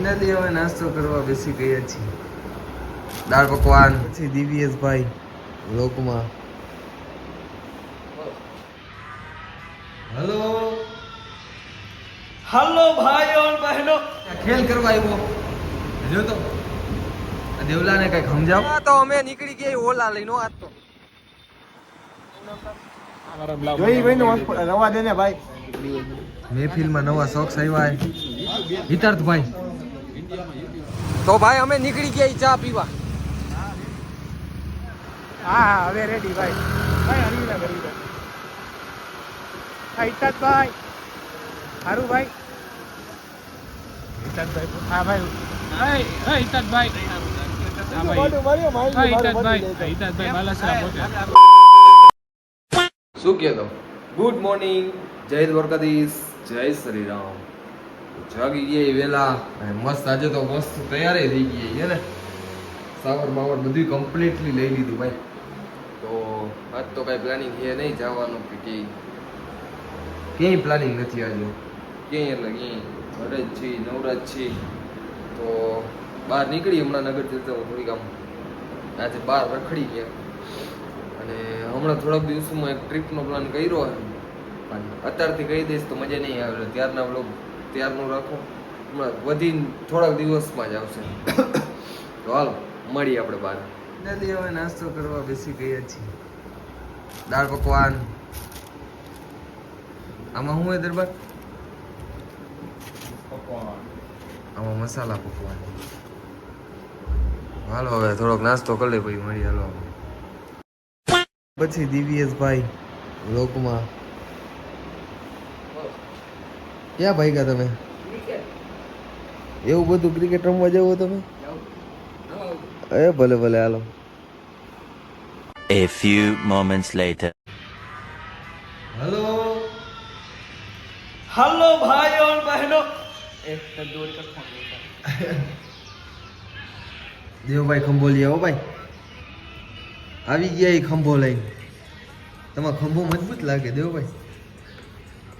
Finally હવે નાસ્તો કરવા બેસી ગયા છીએ. દાળ પકવાન પછી દિવ્યેશભાઈ લોકમાં. હેલો हेलो भाइयों और बहनों, ખેલ કરવા આવ્યો જો તો દેવલાને કઈક સમજાવ. તો અમે નીકળી ગયા ઓલા લઈને આજ તો જોઈ ભાઈ નો રવા દે ને ભાઈ. મહેફિલમાં નવા શોખ આવ્યા હે હિતાર્થભાઈ. તો ભાઈ અમે નીકળી ગયા ચા પીવા. હા હવે રેડી ભાઈ. ભાઈ હરી ના કરી દો. હિતાત ભાઈ હારું ભાઈ. હિતાત ભાઈ હા ભાઈ. હા હિતાત ભાઈ. હા ભાઈ હિતાત ભાઈ બાલાસરા પોતે. શું કહેતો? ગુડ મોર્નિંગ, જય દ્વારકાધીશ, જય શ્રી રામ. જાગી ગયા વેલા અને મસ્ત. આજે તો મસ્ત તૈયાર થઈ ગઈ છે ને. સાવર બાવર બધું કમ્પ્લીટલી લઈ લીધું ભાઈ. તો આજ તો કાંઈ પ્લાનિંગ છે નહીં જવાનું કે ક્યાંય પ્લાનિંગ નથી આજે. ક્યાંય એટલે ક્યાંય ઘરે જ છીએ, નવરાજ છીએ. તો બહાર નીકળી હમણાં નગર જતા થોડીક આમ આજે બહાર રખડી ગયા. અને હમણાં થોડાક દિવસોમાં એક ટ્રીપનો પ્લાન કર્યો છે, પણ અત્યારથી કહી દઈશ તો મજા નહીં આવે. ત્યારના બ્લોગ ત્યારનું રાખો, હમણાં વધીને થોડાક દિવસમાં જ આવશે. તો હાલો મળીએ આપણે બહાર. નથી હવે નાસ્તો કરવા બેસી ગયા છીએ. દાળ પકવાન. આમાં શું હોય દરબાર? આમાં મસાલા પકવાન. હાલો હવે થોડોક નાસ્તો કરી લે પછી મળી. હાલો પછી દિવ્યેશભાઈ લોકમાં. ક્યાં ભાગ્યા તમે? એવું બધું ક્રિકેટ રમવા જવું તમે? એ ભલે ભલે હાલો. A few moments later. Hello hello भाइयों और बहनों. દેવભાઈ ખંભો લઈ આવો ભાઈ. આવી ગયા એ ખંભો લઈને. તમારો ખંભો મજબૂત લાગે દેવભાઈ.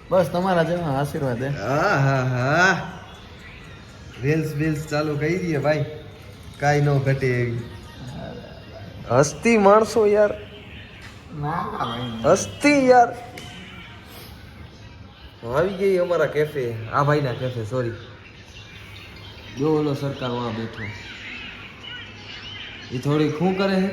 બસ તમારા જેવા આશીર્વાદ હે. હા હા હા. રીલ્સ ચાલુ કરી દઈએ ભાઈ, કાંઈ ન ઘટે એવી. હસ્તી માણસો યાર, હસ્તી યાર. આવી ગઈ અમારા કેફે, આ ભાઈના કેફે. સોરી, જો ઓલો સરકાર વાળા બેઠો. એ થોડી શું કરે છે?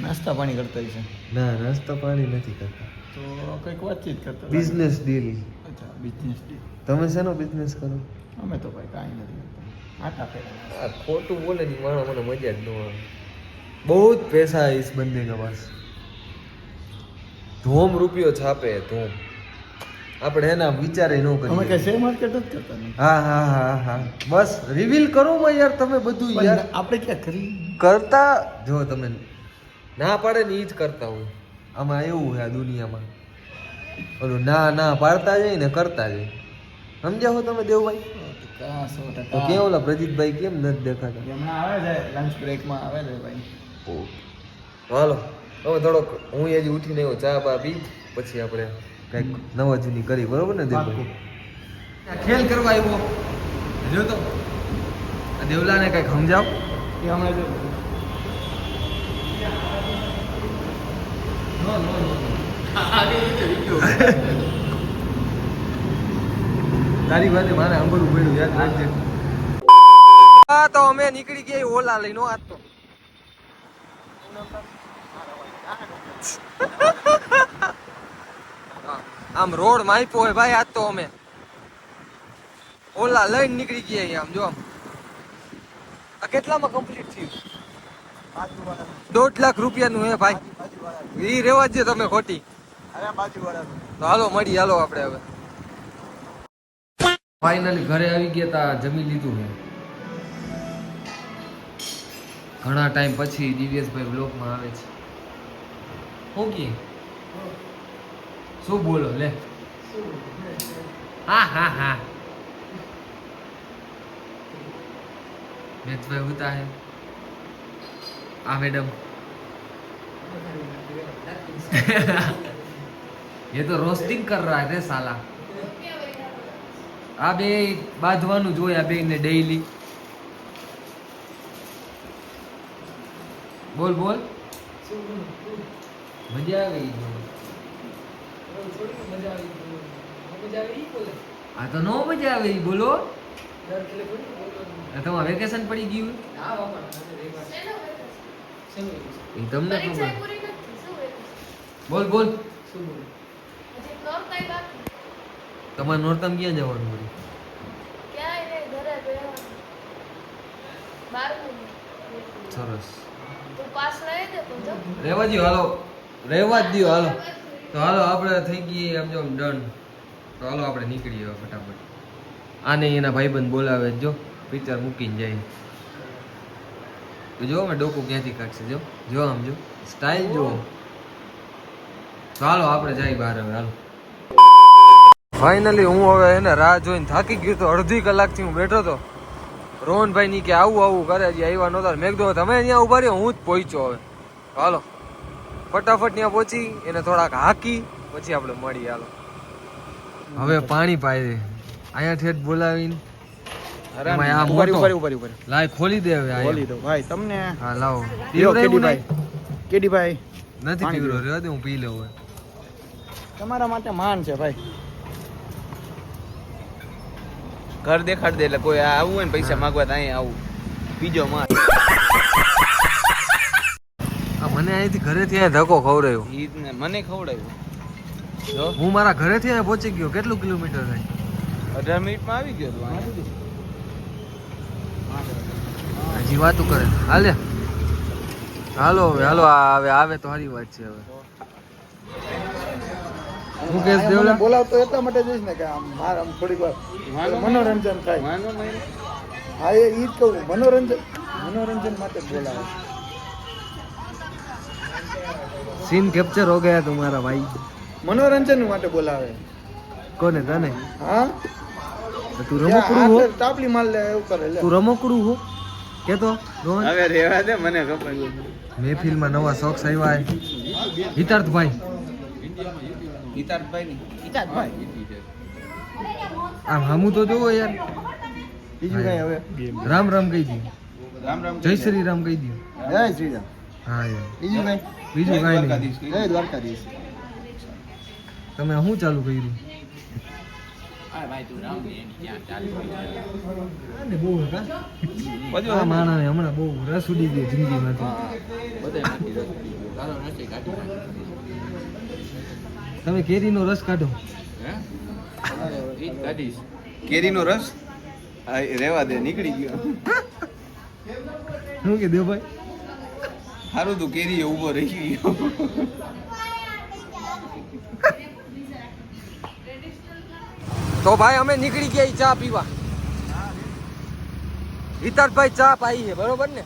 નાસ્તા પાણી કરતા છે. ના, નાસ્તા પાણી નથી કરતા. તો કંઈક વાતચીત કરતા. Business deal. અચ્છા, બિઝનેસ ડીલ. તમે શેનો બિઝનેસ કરો? અમે તો ભાઈ કાંઈ નથી કરતા. આટા ફેરા. આ ખોટું બોલે ની માણસ, મને મજા જ ન આવે. બહુ જ પૈસા है इस बंदे के पास. ધોમ રૂપિયો છાપે ધોમ. આપણે એના વિચારે ન અમે કરીએ. કઈ શેર માર્કેટ જ કરતા નહીં. હા હા હા હા, બસ રિવીલ કરો માં યાર તમે બધું યાર. આપણે ક્યાં કરી કરતા જો તમે ના પાડે ને ઈ જ કરતા હોય. આમાં એવું છે આ દુનિયામાં, ઓલું ના ના પાડતા જાય ને કરતા જાય. સમજ્યા હો તમે દેવભાઈ? તો કેમ ઓલા પ્રજીતભાઈ કેમ નથી દેખાતા? હમણાં આવે છે લંચ બ્રેકમાં આવે છે ભાઈ. હાલો હવે થોડોક હું હજી ઉઠીને આવ્યો, ચા બા પી પછી આપણે કંઈક નવા જૂની કરી. બરોબર ને દેવભાઈ? ખેલ કરવા આવ્યો જો તો દેવલાને કંઈક સમજાવ. એ હમણાં જો તારી વાતે મારે આંબળું પડ્યું યાદ રાખજે. હા તો અમે નીકળી ગયા ઓલા લઈને આજ તો. આમ રોડ માઈપો હોય ભાઈ આજ તો. અમે ઓલા લઈને નીકળી ગયા આમ. જો આમ આ કેટલામાં કમ્પ્લીટ થયું? 1.5 લાખ રૂપિયાનું હે ભાઈ. ઈ રેવા જ તમે ખોટી. તો હાલો મળી. હાલો આપણે હવે ફાઇનલી ઘરે આવી ગયા તા. જમી લીધું છે. ઘણા ટાઈમ પછી દિવ્યેશભાઈ બ્લોગમાં આવે છે. શું કે શું બોલો લે? હા હા હા. મેથભાઈ હોતા है आ मैडम. ये तो रोस्टिंग कर रहा है रे साला. આ બે બાંધવાનું જોઈએ આ બેને ડેઈલી. બોલ બોલ. મજા આવે ઈ બોલ. આ તો નો મજા આવે ઈ બોલો. તમારે વેકેશન પડી ગયું ઈ તમને ખબર. બોલ બોલ. તમારે નોરતામ ક્યાં જવાનું હતું? સરસ. રહેવા દ્યો હાલો. રહેવા જ દ્યો હાલો. તો હાલો આપણે થઈ ગઈએ આમ જો ડન. તો હાલો આપણે નીકળીએ હવે ફટાફટ. આને એના ભાઈબંધ બોલાવે જો પિક્ચર મૂકીને જાય. તો જો અમે ડોકું ક્યાંથી કાઢશે જો જો આમ જો સ્ટાઇલ જો. તો હાલો આપણે જઈએ બહાર હવે હાલો. ફાઇનલી હું હવે એને રાહ જોઈને થાકી ગયો તો અડધી કલાકથી હું બેઠો હતો. રોહનભાઈ ની કે આવું આવું કરે હજી આવ્યા નહોતા. મેં કીધું તમે અહીંયા ઉભા રહ્યો હું જ પહોંચ્યો હવે. હાલો ફટાફટ ત્યાં પહોંચી એને થોડાક હાકી પછી આપણે મળીએ હાલો. હવે પાણી પાય દે અહીંયા ઠેઠ બોલાવીને. લાય ખોલી દે હવે. ખોલી દો ભાઈ તમને. હા લાવો. કેડીભાઈ નથી પીવરો રહ્યો દે હું પી લઉં હવે. તમારા માટે માન છે ભાઈ. ઘર દેખાડ દે એટલે કોઈ આવું હોય ને પૈસા માંગવા તો અહીંયા આવું બીજો માર. મને અહીંથી ઘરેથી અહીંયા ધક્કો ખવડાવ્યો. મને ખવડાવ્યું. હું મારા ઘરેથી અહીંયા પહોંચી ગયો. કેટલું કિલોમીટર થાય? 18 મિનિટમાં આવી ગયો તું. હજી વાતું કરે. હાલે હાલો હવે હાલો. આવે આવે તો સારી વાત છે. હવે હું કેસ દેવલા બોલાવતો એટલા માટે જઈશ ને કે આમ માર આમ થોડીક વાર મનોરંજન થાય. હા એ ઈ જ કહું મનોરંજન માટે બોલાવે. सीन कैप्चर हो गया तुम्हारा भाई. મનોરંજન માટે બોલાવે. કોને તને? હા તું રમકડું હો. તાપલી માલ લે એવું કરે લે. તું રમકડું હો કે તો રોહન. હવે રેવા દે મને ખબર. મહેફિલમાં નવા શોખ આવ્યા છે. હિતાર્થભાઈ આમ હામું તો જોવો યાર. બીજું કઈ હવે રામ રામ કહી દઉં. રામ રામ જય શ્રી રામ કહી દઉં. જય શ્રી રામ. હા યાર બીજું કઈ બીજું કાંઈ નહીં. જય દ્વારકાધીશ. તમે શું ચાલુ કર્યું? આ માણસને હમણાં બહુ રસ ઉડી ગયો જિંદગીમાંથી. તમે કેરીનો રસ કાઢો. કેરીનો રસ રેવા દે નીકળી ગયો. શું કે દેવભાઈ? સારું તું કેરી ઉભો રહી ગયો. તો ભાઈ અમે નીકળી ગયા ચા પીવા. હિતાર્થભાઈ ચા પાઈ છે બરોબર ને?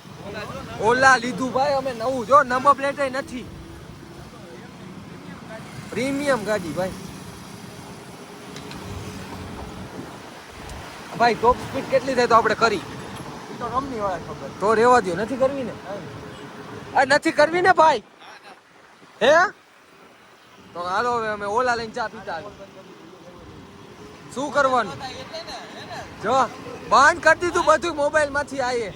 ઓલા લીધું ભાઈ અમે નવું. જો નંબર પ્લેટ નથી. પ્રીમિયમ ગાડી ભાઈ. ભાઈ ટોપ સ્પીડ કેટલી થાય તો આપણે કરી તો કંપની વાળા ખબર. તો રેવા દો. નથી કરવી ને? આ નથી કરવી ને ભાઈ? હે તો હાલો હવે અમે ઓલા લઈને ચા પીતા આવીએ. શું કરવાનું? જો બંધ કરી દીધું બધું મોબાઈલ માંથી આવીએ.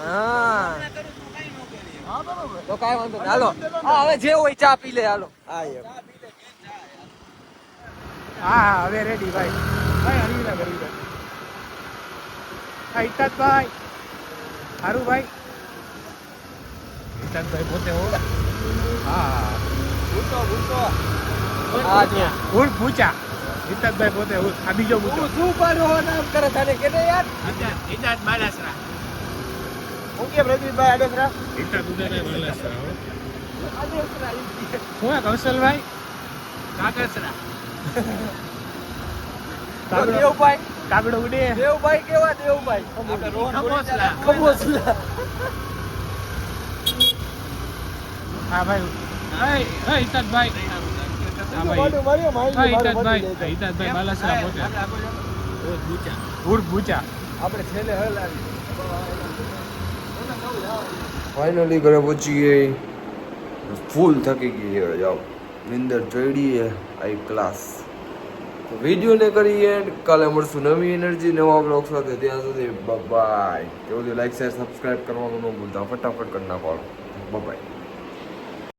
હા તો કાંઈ વાંધો નહીં. હાલો હા હવે જે હોય ચા પી લે. હાલો હા હવે રેડી ભાઈ. ભાઈ હરવીલા કરી દે. હા હિતાજભાઈ સારું ભાઈ. હિતાજભાઈ પોતે હો. હા હા ત્યાં હું પૂછા. હિતાજભાઈ પોતે હું. આ બીજો પૂછો. શું કર્યો નામ કરે તને કે યાર? હિતાજ બાલાસરા. હું કેમ રજનીભાઈ આડેસરા. હિતાજ ઉદયભાઈ બાલાસરા હો. હું કૌશલભાઈ કાકસરા. દેવભાઈ કાગડો ઉડે. દેવભાઈ કેવા? દેવભાઈ ખમોસલા. ખમોસલા. હા ભાઈ. હે હિતાજભાઈ. હા ભાઈ હિતાજભાઈ બાલાસરા પોતે. ભૂચા. આપણે છેલ્લે હલાવી. ફાઇનલી ઘરે પહોંચી ગઈ. ફૂલ થકી ગઈ. જાઓ નિંદર ચડી આઈ ક્લાસ. તો વિડીયોને કરીએ કાલે મળશું નવી એનર્જી નવા બ્લોગ સાથે ત્યાં સુધી બાય. કેવું લાઈક શેર સબસ્ક્રાઇબ કરવાનું ન ભૂલતા ફટાફટ કરી નાખો બાય.